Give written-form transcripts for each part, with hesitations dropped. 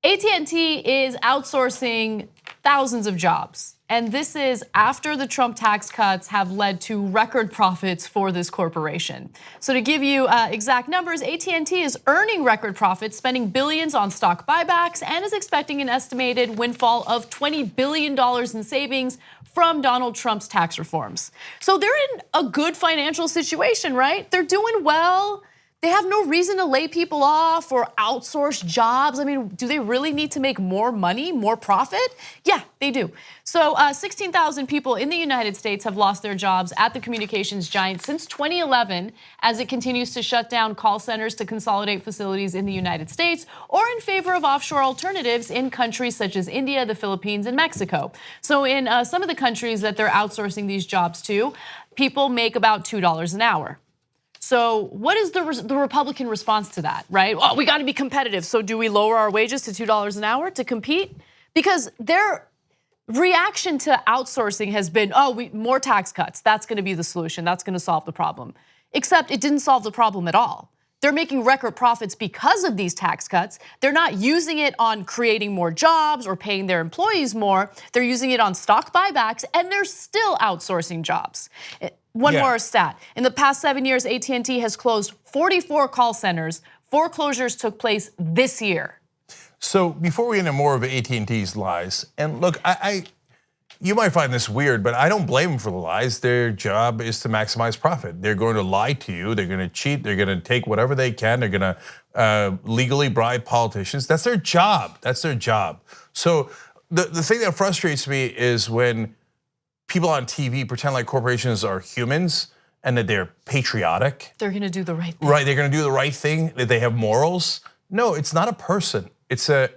AT&T is outsourcing thousands of jobs. And this is after the Trump tax cuts have led to record profits for this corporation. So to give you exact numbers, AT&T is earning record profits, spending billions on stock buybacks, and is expecting an estimated windfall of $20 billion in savings from Donald Trump's tax reforms. So they're in a good financial situation, right? They're doing well. They have no reason to lay people off or outsource jobs. I mean, do they really need to make more money, more profit? Yeah, they do. So 16,000 people in the United States have lost their jobs at the communications giant since 2011 as it continues to shut down call centers to consolidate facilities in the United States or in favor of offshore alternatives in countries such as India, the Philippines, and Mexico. So in some of the countries that they're outsourcing these jobs to, people make about $2 an hour. So what is the Republican response to that, right? Well, we got to be competitive. So do we lower our wages to $2 an hour to compete? Because their reaction to outsourcing has been, more tax cuts. That's going to be the solution. That's going to solve the problem. Except it didn't solve the problem at all. They're making record profits because of these tax cuts. They're not using it on creating more jobs or paying their employees more. They're using it on stock buybacks, and they're still outsourcing jobs. One more stat. In the past 7 years, AT&T has closed 44 call centers. Foreclosures took place this year. So before we get into more of AT&T's lies, and look, you might find this weird, but I don't blame them for the lies. Their job is to maximize profit. They're going to lie to you. They're going to cheat. They're going to take whatever they can. They're going to legally bribe politicians. That's their job. That's their job. So the thing that frustrates me is when people on TV pretend like corporations are humans and that they're patriotic. They're gonna do the right thing. Right, they're gonna do the right thing, that they have morals. No, it's not a person. It's a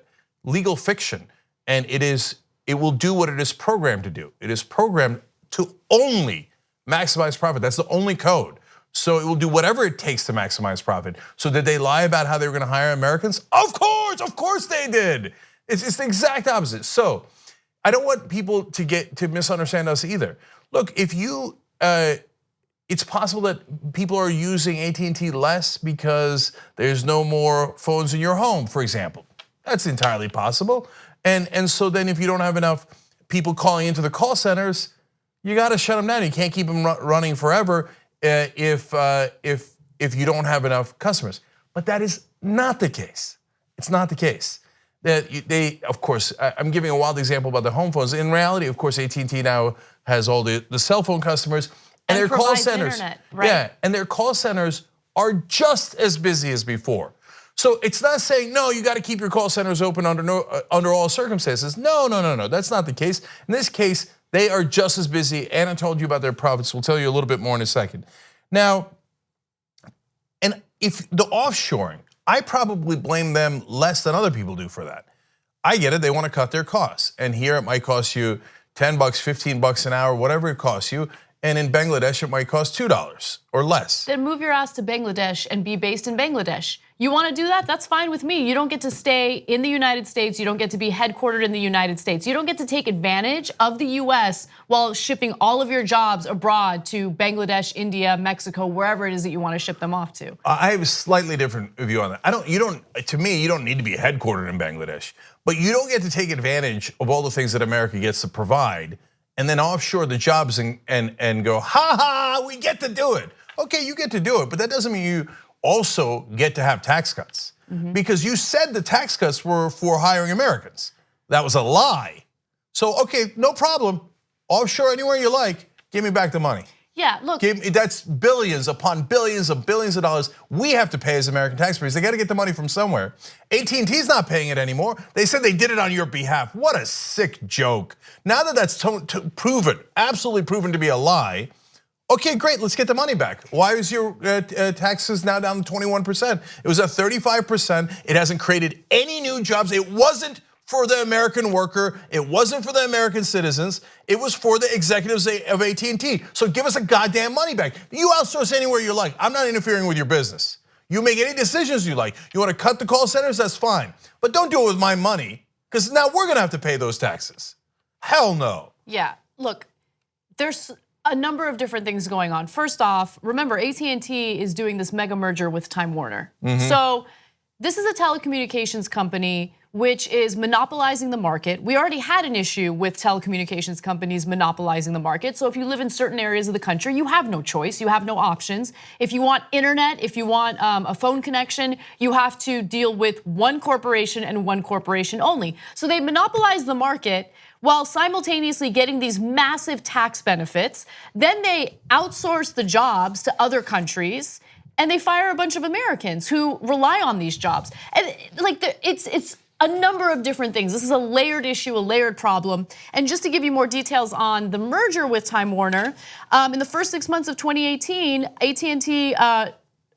legal fiction. And it will do what it is programmed to do. It is programmed to only maximize profit. That's the only code. So it will do whatever it takes to maximize profit. So did they lie about how they were gonna hire Americans? Of course they did. It's the exact opposite. So I don't want people to misunderstand us either. Look, if you, it's possible that people are using AT&T less because there's no more phones in your home, for example. That's entirely possible. And so then if you don't have enough people calling into the call centers, you got to shut them down. You can't keep them running forever if you don't have enough customers. But that is not the case. It's not the case. That they, of course, I'm giving a wild example about the home phones. In reality, of course, AT&T now has all the cell phone customers and their call centers. Internet, right? Yeah, and their call centers are just as busy as before. So it's not saying, no, you got to keep your call centers open under all circumstances. No, that's not the case. In this case, they are just as busy. Anna told you about their profits. We'll tell you a little bit more in a second. Now, and if the offshoring, I probably blame them less than other people do for that. I get it, they want to cut their costs. And here it might cost you $10, $15 an hour, whatever it costs you. And in Bangladesh, it might cost $2 or less. Then move your ass to Bangladesh and be based in Bangladesh. You want to do that? That's fine with me. You don't get to stay in the United States. You don't get to be headquartered in the United States. You don't get to take advantage of the US while shipping all of your jobs abroad to Bangladesh, India, Mexico, wherever it is that you want to ship them off to. I have a slightly different view on that. To me, you don't need to be headquartered in Bangladesh, but you don't get to take advantage of all the things that America gets to provide and then offshore the jobs and go, ha, we get to do it. Okay, you get to do it, but that doesn't mean you also get to have tax cuts. Because you said the tax cuts were for hiring Americans. That was a lie. So, okay, no problem. Offshore anywhere you like, give me back the money. Yeah, look. That's billions upon billions of dollars we have to pay as American taxpayers. They got to get the money from somewhere. AT&T's not paying it anymore. They said they did it on your behalf. What a sick joke. Now that that's absolutely proven to be a lie, okay, great, let's get the money back. Why is your taxes now down to 21%? It was at 35%. It hasn't created any new jobs. It wasn't for the American worker. It wasn't for the American citizens. It was for the executives of AT&T. So give us a goddamn money back. You outsource anywhere you like. I'm not interfering with your business. You make any decisions you like. You want to cut the call centers, that's fine. But don't do it with my money, because now we're going to have to pay those taxes. Hell no. Yeah, look, there's a number of different things going on. First off, remember AT&T is doing this mega merger with Time Warner. So this is a telecommunications company which is monopolizing the market. We already had an issue with telecommunications companies monopolizing the market. So if you live in certain areas of the country, you have no choice, you have no options. If you want internet, if you want a phone connection, you have to deal with one corporation and one corporation only. So they monopolize the market while simultaneously getting these massive tax benefits. Then they outsource the jobs to other countries, and they fire a bunch of Americans who rely on these jobs. And it's a number of different things. This is a layered issue, a layered problem. And just to give you more details on the merger with Time Warner, in the first 6 months of 2018, AT&T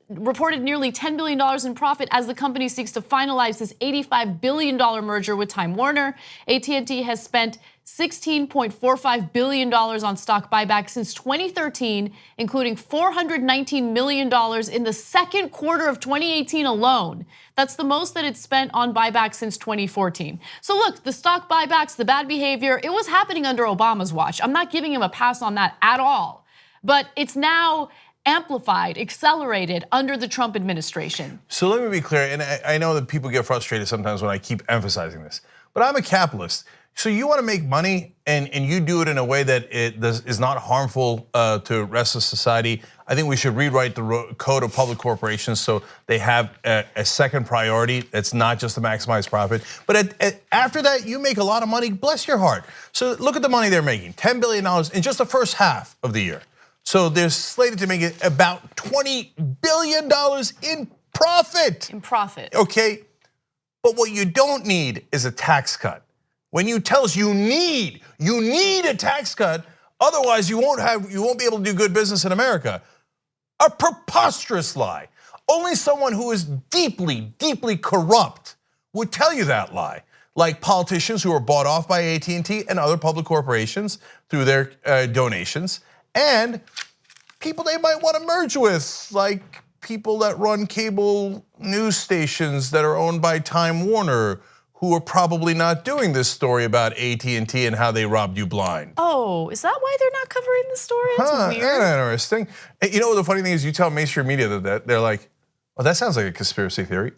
reported nearly $10 billion in profit as the company seeks to finalize this $85 billion merger with Time Warner. AT&T has spent $16.45 billion on stock buybacks since 2013, including $419 million in the second quarter of 2018 alone. That's the most that it's spent on buybacks since 2014. So look, the stock buybacks, the bad behavior, it was happening under Obama's watch. I'm not giving him a pass on that at all. But it's now amplified, accelerated under the Trump administration. So let me be clear, and I know that people get frustrated sometimes when I keep emphasizing this, but I'm a capitalist. So you want to make money and you do it in a way that is not harmful to the rest of society. I think we should rewrite the code of public corporations so they have a second priority that's not just to maximize profit. But after that, you make a lot of money, bless your heart. So look at the money they're making, $10 billion in just the first half of the year. So they're slated to make it about $20 billion in profit. In profit. Okay, but what you don't need is a tax cut. When you tell us you need a tax cut, otherwise you won't be able to do good business in America. A preposterous lie. Only someone who is deeply, deeply corrupt would tell you that lie. Like politicians who are bought off by AT&T and other public corporations through their donations, and people they might want to merge with, like people that run cable news stations that are owned by Time Warner, who are probably not doing this story about AT&T and how they robbed you blind. Oh, is that why they're not covering the story? It's weird. Interesting. You know what the funny thing is? You tell mainstream media that they're like, "Oh, that sounds like a conspiracy theory."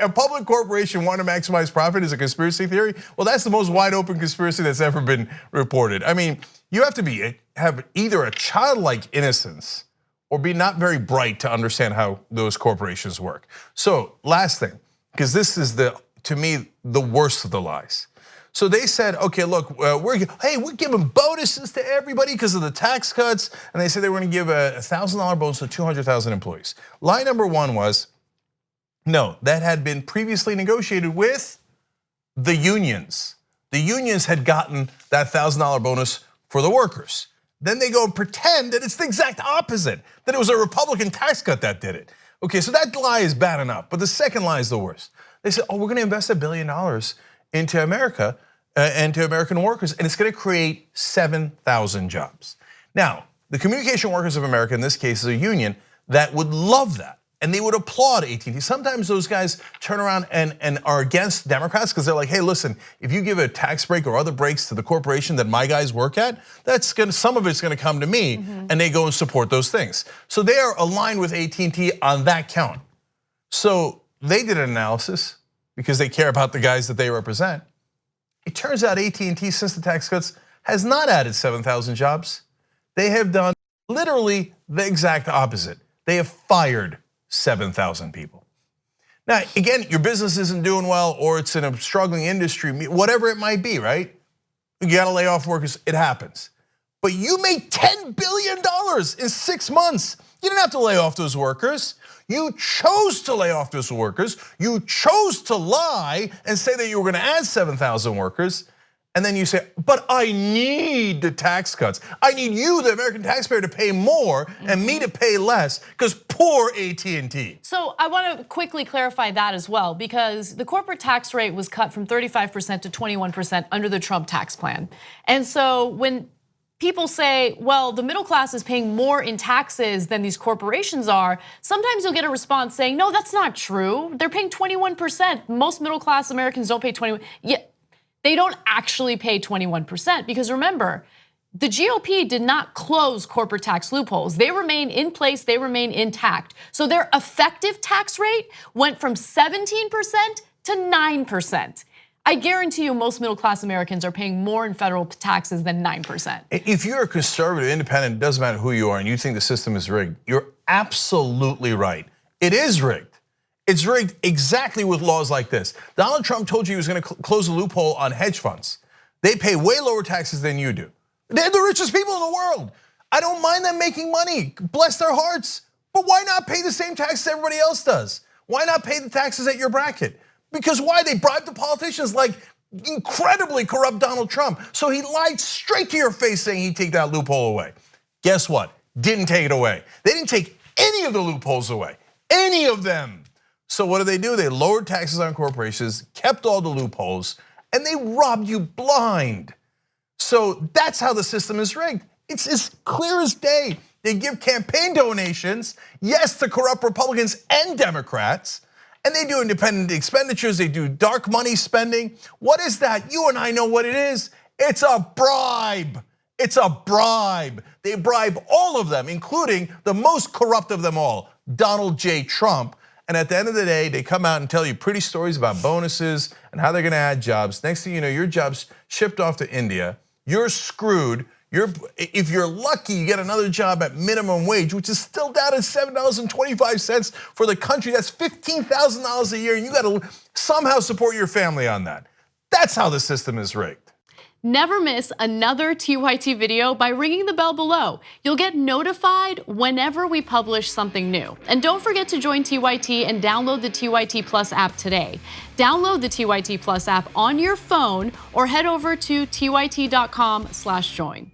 A public corporation wanting to maximize profit is a conspiracy theory. Well, that's the most wide open conspiracy that's ever been reported. I mean, you have to have either a childlike innocence or be not very bright to understand how those corporations work. So last thing, because this is to me the worst of the lies. So they said, okay, look, we're giving bonuses to everybody because of the tax cuts, and they said they were going to give a $1,000 bonus to 200,000 employees. Lie number one was, no, that had been previously negotiated with the unions. The unions had gotten that $1,000 bonus for the workers. Then they go and pretend that it's the exact opposite, that it was a Republican tax cut that did it. Okay, so that lie is bad enough, but the second lie is the worst. They said, oh, we're gonna invest $1 billion into America and to American workers, and it's gonna create 7,000 jobs. Now, the Communication Workers of America, in this case, is a union that would love that. And they would applaud AT&T. Sometimes those guys turn around and are against Democrats because they're like, hey, listen, if you give a tax break or other breaks to the corporation that my guys work at, some of it's gonna come to me, and they go and support those things. So they are aligned with AT&T on that count. So they did an analysis because they care about the guys that they represent. It turns out AT&T, since the tax cuts, has not added 7,000 jobs. They have done literally the exact opposite. They have fired 7,000 people. Now, again, your business isn't doing well or it's in a struggling industry, whatever it might be, right? You gotta lay off workers, it happens. But you made $10 billion in 6 months. You didn't have to lay off those workers. You chose to lay off those workers. You chose to lie and say that you were gonna add 7,000 workers. And then you say, but I need the tax cuts. I need you, the American taxpayer, to pay more and me to pay less because poor AT&T. So I want to quickly clarify that as well, because the corporate tax rate was cut from 35% to 21% under the Trump tax plan. And so when people say, well, the middle class is paying more in taxes than these corporations are, sometimes you'll get a response saying, no, that's not true. They're paying 21%. Most middle class Americans don't pay 21%. Yeah. They don't actually pay 21% because remember, the GOP did not close corporate tax loopholes. They remain in place, they remain intact. So their effective tax rate went from 17% to 9%. I guarantee you most middle-class Americans are paying more in federal taxes than 9%. If you're a conservative, independent, it doesn't matter who you are, and you think the system is rigged, you're absolutely right. It is rigged. It's rigged exactly with laws like this. Donald Trump told you he was gonna close a loophole on hedge funds. They pay way lower taxes than you do. They're the richest people in the world. I don't mind them making money, bless their hearts. But why not pay the same taxes everybody else does? Why not pay the taxes at your bracket? Because why? They bribe the politicians like incredibly corrupt Donald Trump. So he lied straight to your face saying he'd take that loophole away. Guess what? Didn't take it away. They didn't take any of the loopholes away, any of them. So what do? They lowered taxes on corporations, kept all the loopholes, and they robbed you blind. So that's how the system is rigged. It's as clear as day. They give campaign donations, yes, to corrupt Republicans and Democrats, and they do independent expenditures, they do dark money spending. What is that? You and I know what it is. It's a bribe. It's a bribe. They bribe all of them, including the most corrupt of them all, Donald J. Trump. And at the end of the day, they come out and tell you pretty stories about bonuses and how they're gonna add jobs. Next thing you know, your job's shipped off to India. You're screwed. If you're lucky, you get another job at minimum wage, which is still down at $7.25 for the country. That's $15,000 a year, and you got to somehow support your family on that. That's how the system is rigged. Never miss another TYT video by ringing the bell below. You'll get notified whenever we publish something new. And don't forget to join TYT and download the TYT Plus app today. Download the TYT Plus app on your phone or head over to tyt.com/join.